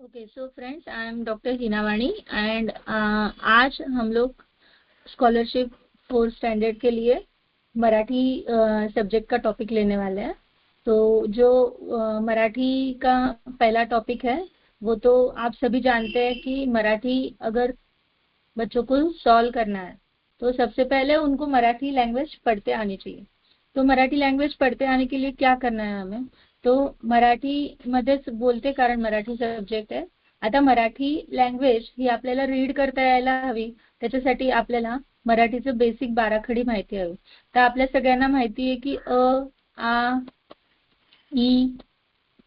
Okay so friends, I am doctor Hina Wani and आज हम लोग स्कॉलरशिप 4th स्टैंडर्ड के लिए मराठी सब्जेक्ट का टॉपिक लेने वाले हैं। तो जो मराठी का पहला टॉपिक है वो तो आप सभी जानते हैं कि मराठी अगर बच्चों को सॉल्व करना है तो सबसे पहले उनको मराठी लैंग्वेज पढ़ते आनी चाहिए। तो मराठी लैंग्वेज पढ़ते आने के लिए क्या करना है हमें, तो मराठी मध्येच बोलते कारण मराठी सब्जेक्ट आहे। आता मराठी लँग्वेज ही आपल्याला रीड करता यायला हवी, त्याच्यासाठी आपल्याला मराठीचं बेसिक बाराखडी माहिती हवी। तर आपल्या सगळ्यांना माहिती आहे की आ ई,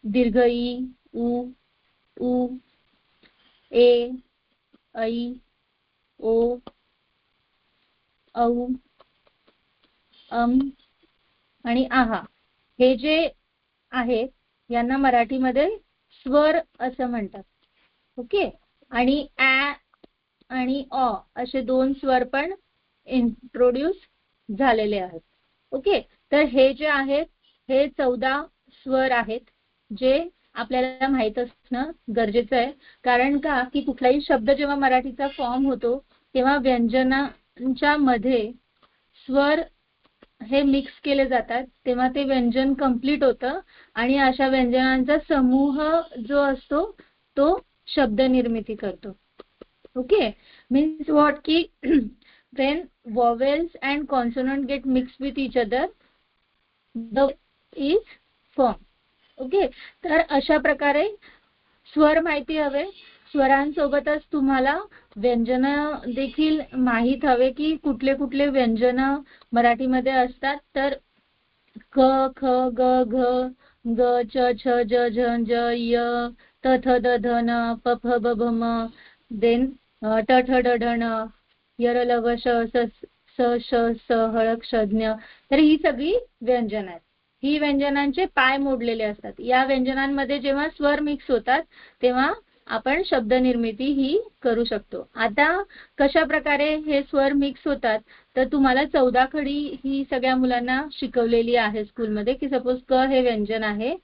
दीर्घ ई, उ, ए, ऐ, ओ, औ, आणि आहा हे जे आहेत यांना मराठीमध्ये स्वर असं म्हणतात। ओके, आणि आ आणि अ असे दोन स्वर पण इंट्रोड्यूस झालेले आहेत। ओके, तर हे जे आहेत हे 14 स्वर आहेत जे आपल्याला माहित असणं गरजेचं आहे। कारण का की कुठलाही शब्द जेव्हा मराठीचा फॉर्म होतो तेव्हा व्यंजनांच्या मध्ये स्वर हे मिक्स केले जातात, तेव्हा ते व्यंजन कंप्लीट होतं आणि अशा व्यंजनांचा समूह जो असतो तो शब्द निर्मिती करतो। ओके, means what की when vowels and consonant get mixed with each other the is formed। Okay, तर अशा प्रकारे स्वर माहिती हवे, स्वरांसोबतच तुम्हाला व्यंजन देखील माहित हवे की कुठले कुठले व्यंजन मराठीमध्ये असतात। तर क, ख, ग, घ, ग, च, छ, ज, झ, ज, य, त, थ, द, ध, न, प, फ, ब, भ, म, देन ट, ठ, ड, ढ, न, यर, ल, व, श, स, श, स, हळ, क्षज्ञ। तर ही सगळी व्यंजन आहेत। ही व्यंजनांचे पाय मोडलेले असतात। या व्यंजनांमध्ये जेव्हा स्वर मिक्स होतात तेव्हा आपण शब्द निर्मिती ही करू शकतो। आता कशा प्रकारे हे स्वर मिक्स होतात, तर तुम्हाला 14 खडी ही सगळ्या मुलांना शिकवलेली आहे स्कूलमध्ये की सपोज क हे व्यंजन आहे,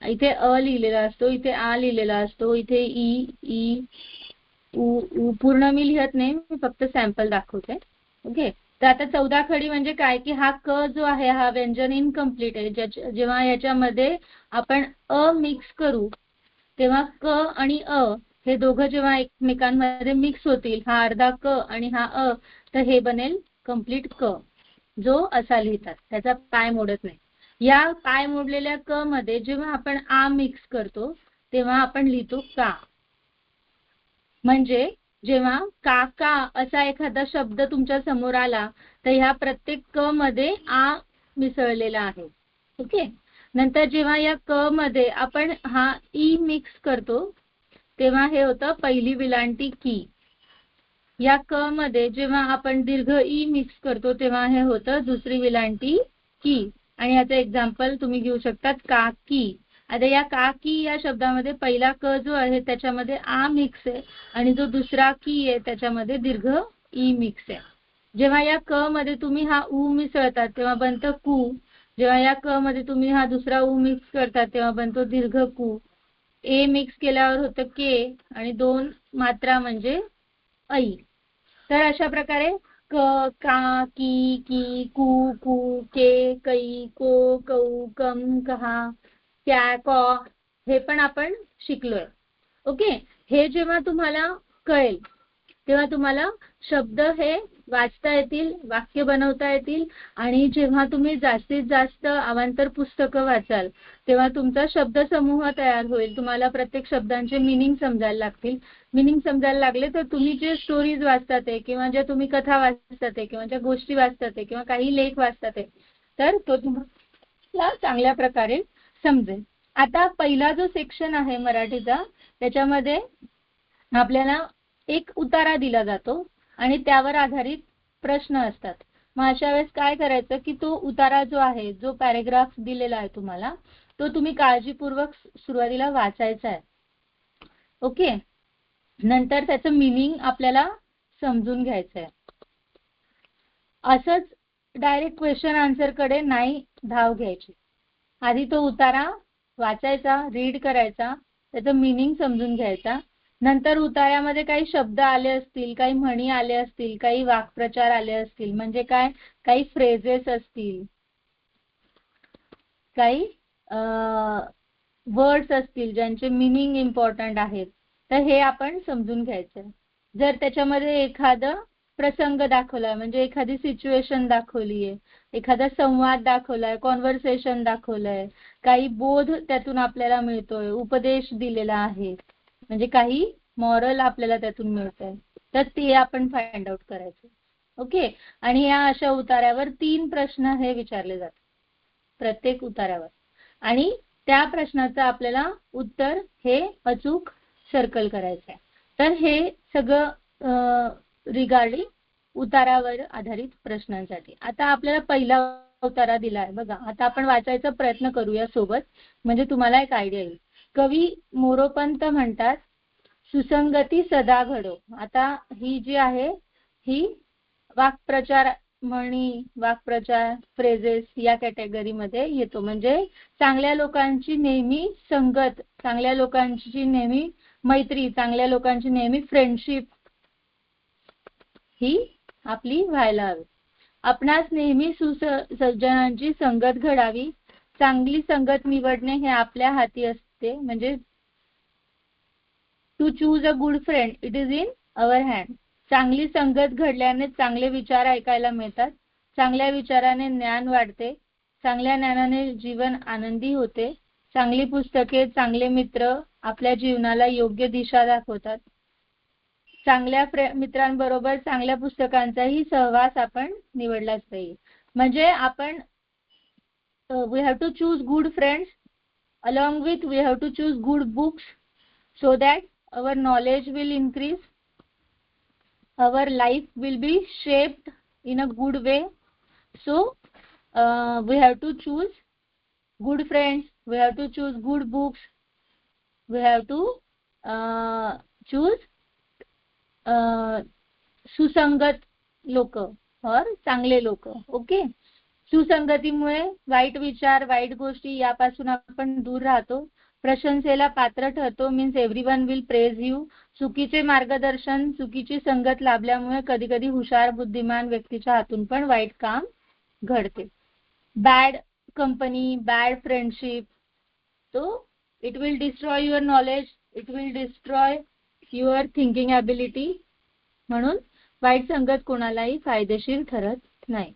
इथे अ लिहिलेला असतो, इथे आ लिहिलेला असतो, इथे ई, उ पूर्ण मी लिहत नाही, मी फक्त सॅम्पल दाखवते। ओके, तर आता 14 खडी म्हणजे काय की हा क जो आहे हा व्यंजन इनकम्प्लीट आहे। जेव्हा याच्यामध्ये आपण अ मिक्स करू तेव्हा क आणि अ हे दोघं जेव्हा एकमेकांमध्ये मिक्स होतील, हा अर्धा क आणि हा अ, तर हे बनेल कंप्लीट क, जो असा लिहितात, त्याचा पाय मोडत नाही। या पाय मोडलेल्या क मध्ये जेव्हा आपण आ मिक्स करतो तेव्हा आपण लिहितो का। म्हणजे जेव्हा काका असा एखादा शब्द तुमच्या समोर आला तर ह्या प्रत्येक क मध्ये आ मिसळलेला आहे। ओके, नंतर जेव्हा या क मध्ये आपण हा ई मिक्स करतो तेव्हा हे होतं पहिली विलांटी की। या क मध्ये जेव्हा आपण दीर्घ ई मिक्स करतो तेव्हा हे होतं दुसरी विलांटी की। आणि याचं एक्झाम्पल तुम्ही घेऊ शकतात काकी। आता या काकी या शब्दामध्ये पहिला क जो आहे त्याच्यामध्ये आ मिक्स आहे आणि जो दुसरा की आहे त्याच्यामध्ये दीर्घ ई मिक्स आहे। जेव्हा या क मध्ये तुम्ही हा उ मिसळतात तेव्हा बनतं कु, जेव्हा या क मध्ये तुम्ही हा दुसरा उ मिक्स करतात तेव्हा बनतो दीर्घ कु। ए मिक्स केल्यावर होतं के आणि दोन मात्रा म्हणजे ऐ। तर अशा प्रकारे क, का, की, कु, के, कै, को, कौ, कम, कहा, क्या, कॉ हे पण आपण शिकलोय। ओके, हे जेव्हा तुम्हाला कळेल तेव्हा तुम्हाला शब्द हे वाचता येतील, वाक्य बनवता येतील आणि जेव्हा तुम्ही जास्तीत जास्त अवांतर पुस्तकं वाचाल तेव्हा तुमचा शब्दसमूह तयार होईल। तुम्हाला प्रत्येक शब्दांचे मीनिंग समजायला लागतील। मीनिंग समजायला लागले तर तुम्ही जे स्टोरीज वाचतात किंवा ज्या तुम्ही कथा वाचतात किंवा ज्या गोष्टी वाचतात किंवा काही लेख वाचतात तर तो तुम्हाला चांगल्या प्रकारे समजेल। आता पहिला जो सेक्शन आहे मराठीचा त्याच्यामध्ये आपल्याला एक उतारा दिला जातो आणि त्यावर आधारित प्रश्न असतात। मग अशा वेळेस काय करायचं की तो उतारा जो आहे, जो पॅराग्राफ दिलेला आहे तुम्हाला, तो तुम्ही काळजीपूर्वक सुरुवातीला वाचायचा आहे। ओके, नंतर त्याचं मीनिंग आपल्याला समजून घ्यायचं आहे। असंच डायरेक्ट क्वेश्चन आन्सर कडे नाही धाव घ्यायची। आधी तो उतारा वाचायचा, रीड करायचा, त्याचं मिनिंग समजून घ्यायचा. नंतर उतार्यामध्ये काही शब्द आले असतील, काही म्हणी आले असतील, काही वाक्प्रचार आले असतील, म्हणजे काय, काही फ्रेजेस असतील, काही वर्ड्स असतील ज्यांचे मिनिंग इम्पॉर्टंट आहेत, तर हे आपण समजून घ्यायचं. जर त्याच्यामध्ये एखादा प्रसंग दाखवलाय, म्हणजे एखादी सिच्युएशन दाखवलीये, एखादा संवाद दाखवलाय, कॉन्व्हर्सेशन दाखवलंय, काही बोध त्यातून आपल्याला मिळतोय, उपदेश दिलेला आहे, म्हणजे काही मॉरल आपल्याला त्यातून मिळतंय, तर ते आपण फाइंड आउट करायचं. ओके. आणि या अशा उतार्यावर 3 प्रश्न हे विचारले जातात प्रत्येक उतार्यावर, आणि त्या प्रश्नाचं आपल्याला उत्तर हे अचूक सर्कल करायचं आहे. तर हे सगळं रिगार्डिंग उतारावर आधारित प्रश्नांसाठी. आता आपल्याला पहिला उतारा दिलाय बघा. आता आपण वाचायचा प्रयत्न करूया सोबत, म्हणजे तुम्हाला एक आयडिया येईल. कवी मोरोपंत म्हणतात, सुसंगती सदा घडो. आता ही जी आहे ही वाक्प्रचार, म्हणी, वाक्प्रचार, फ्रेजेस या कॅटेगरीमध्ये येतो. म्हणजे चांगल्या लोकांची नेहमी संगत, चांगल्या लोकांची नेहमी मैत्री, चांगल्या लोकांची नेहमी फ्रेंडशिप ही आपली व्हायला हवी. आपणास नेहमी सज्जनांची संगत घडावी. चांगली संगत निवडणे हे आपल्या हाती असते. म्हणजे to choose a good friend, it is in our hand. चांगली संगत घडल्याने चांगले विचार ऐकायला मिळतात. चांगल्या विचाराने ज्ञान वाढते. चांगल्या ज्ञानाने जीवन आनंदी होते. चांगली पुस्तके, चांगले मित्र आपल्या जीवनाला योग्य दिशा दाखवतात. चांगल्या मित्रांबरोबर चांगल्या पुस्तकांचाही सहवास आपण निवडलाच पाहिजे. म्हणजे आपण we have to choose good friends, along with we have to choose good books, so that our knowledge will increase, our life will be shaped in a good way. So we have to choose good friends, we have to choose good books, we have to choose सुसंगत लोक और चांगले लोक. Okay. सुसंगतीमुळे वाईट विचार, वाईट गोष्टी यापासून आपण दूर राहतो. प्रशंसेला पात्र ठरतो, means everyone will praise you. चुकीचे मार्गदर्शन, चुकीची संगत लाभल्यामुळे कधी कधी हुशार बुद्धिमान व्यक्तीच्या हातून पण वाईट काम घडते. Bad company, bad friendship, so it will destroy your knowledge, it will destroy your thinking ability. म्हणून वाईट संगत कोणालाही फायदेशीर ठरत नाही.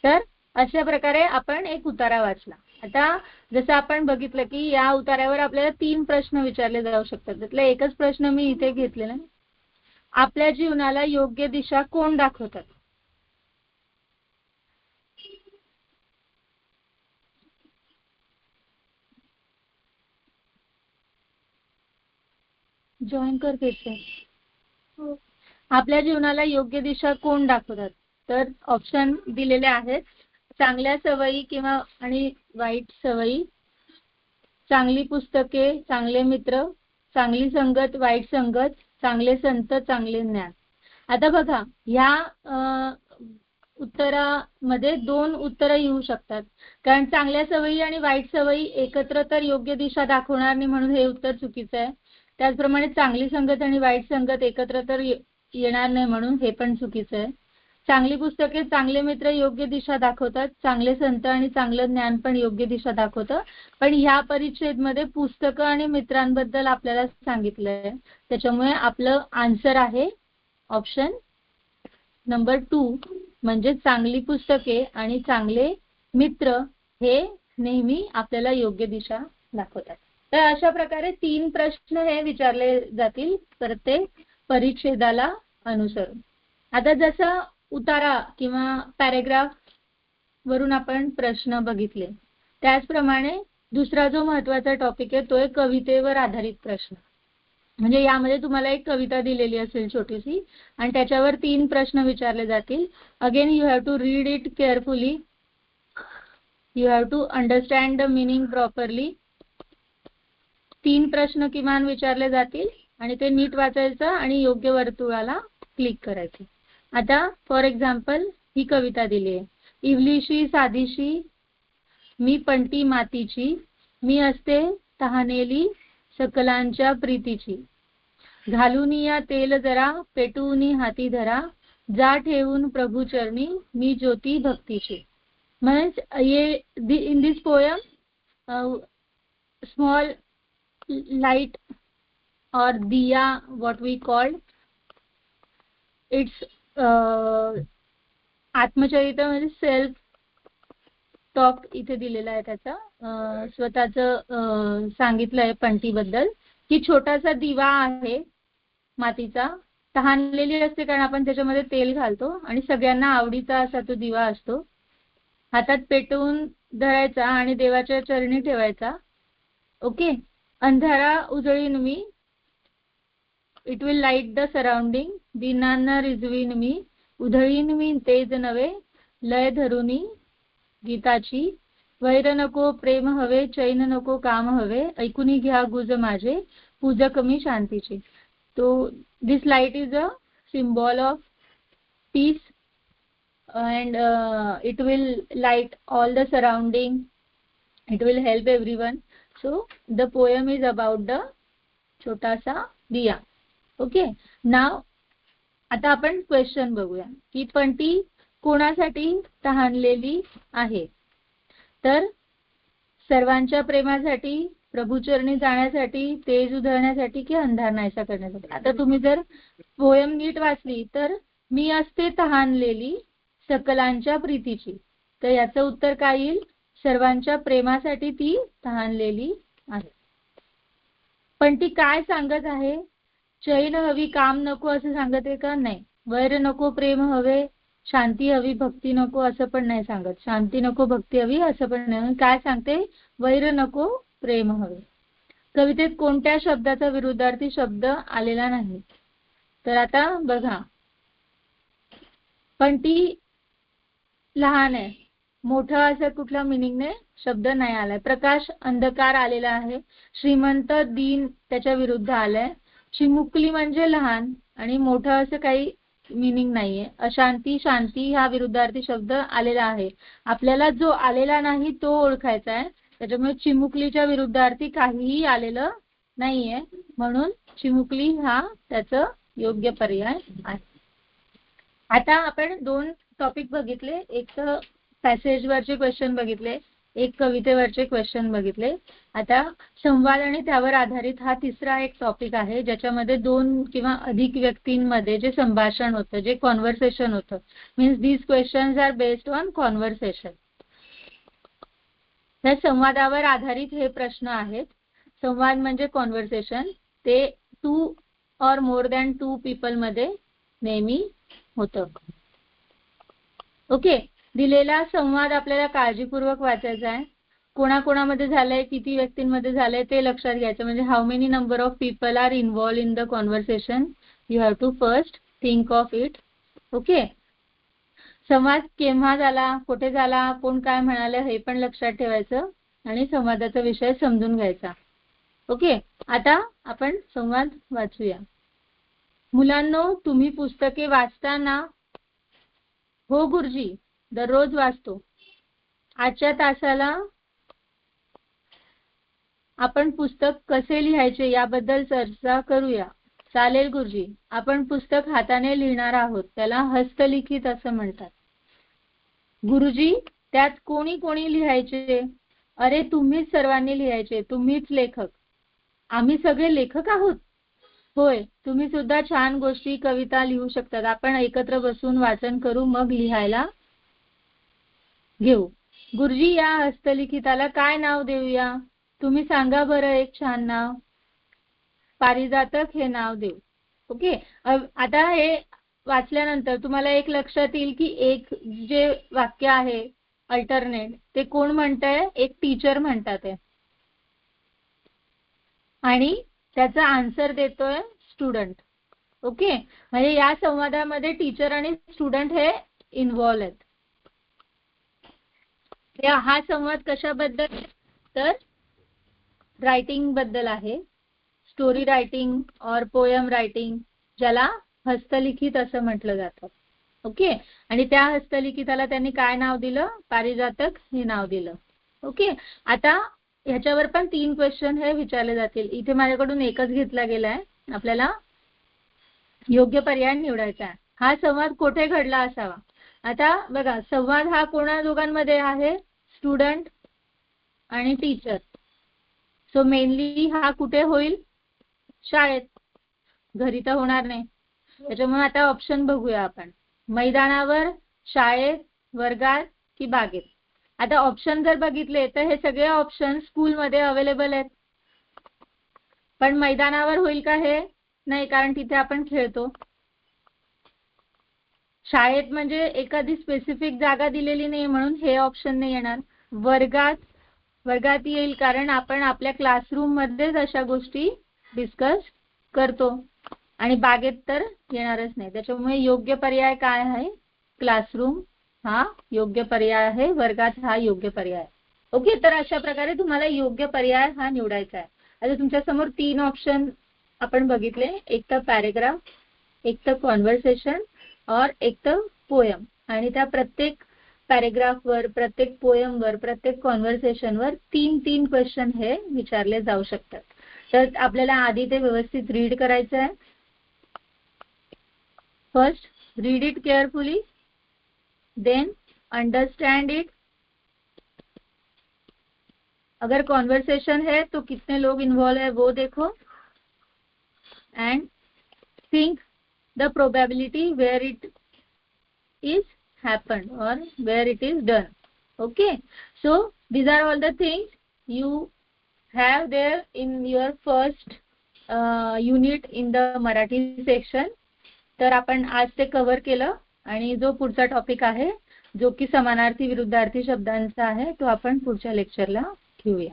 तर अशा प्रकारे आपण एक उतारा वाचला. आता जसं आपण बघितलं की या उतार्यावर आपल्याला 3 प्रश्न विचारले जाऊ शकतात. त्यातला एकच प्रश्न मी इथे घेतलेला. आपल्या जीवनाला योग्य दिशा कोण दाखवतात? जॉईन कर घेते. आपल्या जीवनाला योग्य दिशा कोण दाखवतात? तर ऑप्शन दिलेले आहेत. चांगल्या सवयी किंवा आणि वाईट सवयी, चांगली पुस्तके, चांगले मित्र, चांगली संगत, वाईट संगत, चांगले संत, चांगले ज्ञान. आता बघा, ह्या उत्तरामध्ये 2 उत्तर येऊ शकतात. कारण चांगल्या सवयी आणि वाईट सवयी एकत्र तर योग्य दिशा दाखवणार नाही, म्हणून हे उत्तर चुकीचं आहे. त्याचप्रमाणे चांगली संगत आणि वाईट संगत एकत्र तर येणार नाही, म्हणून हे पण चुकीचं आहे. चांगली पुस्तके, चांगले मित्र योग्य दिशा दाखवतात. चांगले संत आणि चांगलं ज्ञान पण योग्य दिशा दाखवतं. पण ह्या परिच्छेदमध्ये पुस्तकं आणि मित्रांबद्दल आपल्याला सांगितलंय. त्याच्यामुळे आपलं आन्सर आहे ऑप्शन नंबर 2, म्हणजे चांगली पुस्तके आणि चांगले मित्र हे नेहमी आपल्याला योग्य दिशा दाखवतात. तर अशा प्रकारे 3 प्रश्न हे विचारले जातील प्रत्येक परिच्छेदाला अनुसरून. आता जसं उतारा किंवा पॅरेग्राफ वरून आपण प्रश्न बघितले, त्याचप्रमाणे दुसरा जो महत्त्वाचा टॉपिक आहे तो आहे कवितेवर आधारित प्रश्न. म्हणजे यामध्ये तुम्हाला एक कविता दिलेली असेल छोटीशी आणि त्याच्यावर 3 प्रश्न विचारले जातील. Again you have to read it carefully, you have to understand the meaning properly. 3 प्रश्न किमान विचारले जातील आणि ते नीट वाचायचं आणि योग्य वर्तुळाला क्लिक करायचं. आता फॉर एक्झाम्पल ही कविता दिली आहे. इवलीशी साधीशी मी पंटी मातीची, मी असते तहानेली सकलांच्या प्रीतीची. घालूनी या तेल जरा पेटवूनी हाती धरा, जा ठेवून प्रभू चरणी मी ज्योती भक्तीची. म्हणजे ये in this poem small light or diya, what we called, it's आत्मचरित्र म्हणजे सेल्फ टॉक इथे दिलेला आहे. त्याचा स्वतःचं सांगितलं आहे पंटीबद्दल की छोटासा दिवा आहे मातीचा, तहानलेली असते कारण आपण त्याच्यामध्ये तेल घालतो आणि सगळ्यांना आवडीचा असा तो दिवा असतो. हातात पेटवून धरायचा आणि देवाच्या चरणी ठेवायचा. ओके. अंधारा उजळीन मी, it will light the surrounding. दिनांना रिजवीन मी, उधळीन मी तेज नवे, लय धरुनी गीताची. वैर नको प्रेम हवे, चैन नको काम हवे, ऐकुनी घ्या गुज माझे, पूजक मी शांतीची. तो this light is a symbol of peace and it will light all the surrounding, it will help everyone. So the poem is about the छोटासा दिया. ओके. नाव आता आपण क्वेश्चन बघूया की पंटी कोणासाठी तहानलेली आहे. तर सर्वांच्या प्रेमासाठी, प्रभूचरणी जाण्यासाठी, तेज उधळण्यासाठी की अंधार नाहीसा करण्यासाठी. आता तुम्ही जर पोयम नीट वाचली तर मी असते तहानलेली सकलांच्या प्रीतीची, तर याचं उत्तर काय येईल? सर्वांच्या प्रेमासाठी ती तहानलेली आहे. पण ती काय सांगत आहे? चैन हवी काम नको असं सांगत आहे का? नाही. वैर नको प्रेम हवे, शांती हवी भक्ती नको असं पण नाही सांगत. शांती नको भक्ती हवी असं पण नाही. काय सांगते? वैर नको प्रेम हवे. कवितेत कोणत्या शब्दाचा विरुद्धार्थी शब्द आलेला नाही. तर आता बघा, पण ती लहान आहे, मोठा असं कुठला मिनिंगने शब्द नाही आलाय. प्रकाश अंधकार आलेला आहे. श्रीमंत दीन त्याच्या विरुद्ध आलाय. चिमुकली म्हणजे लहान आणि मोठं असं काही मिनिंग नाहीये. अशांती शांती हा विरुद्धार्थी शब्द आलेला आहे. आपल्याला जो आलेला नाही तो ओळखायचा आहे. त्याच्यामुळे चिमुकलीच्या विरुद्धार्थी काहीही आलेलं नाहीये, म्हणून चिमुकली हा त्याचं योग्य पर्याय आहे. आता आपण दोन टॉपिक बघितले, एक पॅसेजवरचे क्वेश्चन बघितले, एक कवितेवरचे क्वेश्चन बघितले. आता संवाद आणि त्यावर आधारित हा तिसरा एक टॉपिक आहे, ज्याच्यामध्ये दोन किंवा अधिक व्यक्तींमध्ये जे संभाषण होतं, जे कॉन्व्हर्सेशन होतं. Means these questions are based on conversation. त्या संवादावर आधारित हे प्रश्न आहेत. संवाद म्हणजे कॉन्व्हर्सेशन, ते 2 or more than 2 people मध्ये नेहमी होतं. ओके. दिलेला संवाद आपल्याला काळजीपूर्वक वाचायचा आहे. कोणाकोणामध्ये झालंय, किती व्यक्तींमध्ये झालंय ते लक्षात घ्यायचं. म्हणजे how many number of people are involve in the conversation, you have to first think of it. Okay. संवाद केव्हा झाला, कुठे झाला, कोण काय म्हणाले हे पण लक्षात ठेवायचं आणि संवादाचा विषय समजून घ्यायचा. ओके. आता आपण संवाद वाचूया. मुलांनो, तुम्ही पुस्तके वाचता ना? हो गुरुजी, दररोज वाचतो. आजच्या तासाला आपण पुस्तक कसे लिहायचे याबद्दल चर्चा करूया. चालेल गुरुजी. आपण पुस्तक हाताने लिहिणार आहोत, त्याला हस्तलिखित असं म्हणतात. गुरुजी, त्यात कोणी कोणी लिहायचे? अरे तुम्हीच सर्वांनी लिहायचे, तुम्हीच लेखक. आम्ही सगळे लेखक आहोत? होय, तुम्ही सुद्धा छान गोष्टी, कविता लिहू शकतात. आपण एकत्र बसून वाचन करू, मग लिहायला घेऊ. गुरुजी, या हस्तलिखिताला काय नाव देऊया? तुम्ही सांगा बरं एक छान नाव. पारिजातक हे नाव देऊ. ओके. आता हे वाचल्यानंतर तुम्हाला एक लक्षात येईल की एक जे वाक्य आहे अल्टरनेट, ते कोण म्हणतंय? एक टीचर म्हणतात आहे आणि त्याचा आन्सर देतोय स्टुडंट. ओके. म्हणजे या संवादामध्ये टीचर आणि स्टुडंट हे इन्व्हॉल्व आहेत. हा संवाद कशाबद्दल? तर रायटिंग बद्दल आहे. स्टोरी रायटिंग और पोयम रायटिंग, ज्याला हस्तलिखित असं म्हटलं जातं. ओके. आणि त्या हस्तलिखिताला त्यांनी काय नाव दिलं? पारिजातक हे नाव दिलं. ओके. आता ह्याच्यावर पण 3 क्वेश्चन हे विचारले जातील. इथे माझ्याकडून एकच घेतला गेलाय. आपल्याला योग्य पर्याय निवडायचा आहे. हा संवाद कुठे घडला असावा. आता बघा, संवाद हा कोणा दोघांमध्ये आहे, स्टुडंट आणि टीचर. सो मेनली हा कुठे होईल, शाळेत, घरी तर होणार नाही. त्याच्यामुळे आता ऑप्शन बघूया आपण, मैदानावर, शाळेत, वर्गात की बागेत. आता ऑप्शन जर बघितले तर हे सगळे ऑप्शन स्कूलमध्ये अवेलेबल आहेत. पण मैदानावर होईल का हे, नाही, कारण तिथे आपण खेळतो. शाळेत म्हणजे एखादी स्पेसिफिक जागा दिलेली नाही म्हणून हे ऑप्शन नाही येणार. वर्गात येईल कारण आपण आपल्या क्लासरूम मध्येच अशा गोष्टी डिस्कस करतो. आणि बागेत तर येणारच नाही. त्याच्यामुळे योग्य पर्याय काय आहे, क्लासरूम हा योग्य पर्याय आहे, वर्गात हा योग्य पर्याय. ओके, तर अशा प्रकारे तुम्हाला योग्य पर्याय हा निवडायचा आहे. आता तुमच्या समोर 3 ऑप्शन आपण बघितले, एक तर पॅरेग्राफ, एक तर कॉन्व्हर्सेशन और एक तर पोयम. आणि त्या प्रत्येक पॅरेग्राफवर, प्रत्येक पोयमवर, प्रत्येक कॉन्व्हर्सेशनवर 3 क्वेश्चन हे विचारले जाऊ शकतात. तर आपल्याला आधी ते व्यवस्थित रीड करायचं आहे. First read it carefully, then understand it. अगर कॉन्वर्सेशन है तो कितने लोग इन्वॉल्व है वो देखो, and think the probability where it is happened or where it is done. Okay, so these are all the things you have there in your first unit in the Marathi section. तर आपण आज ते cover केलं आणि जो पुढचा topic आहे जो की समानार्थी विरुद्धार्थी शब्दांचा आहे तो आपण पुढच्या लेक्चरला घेऊया.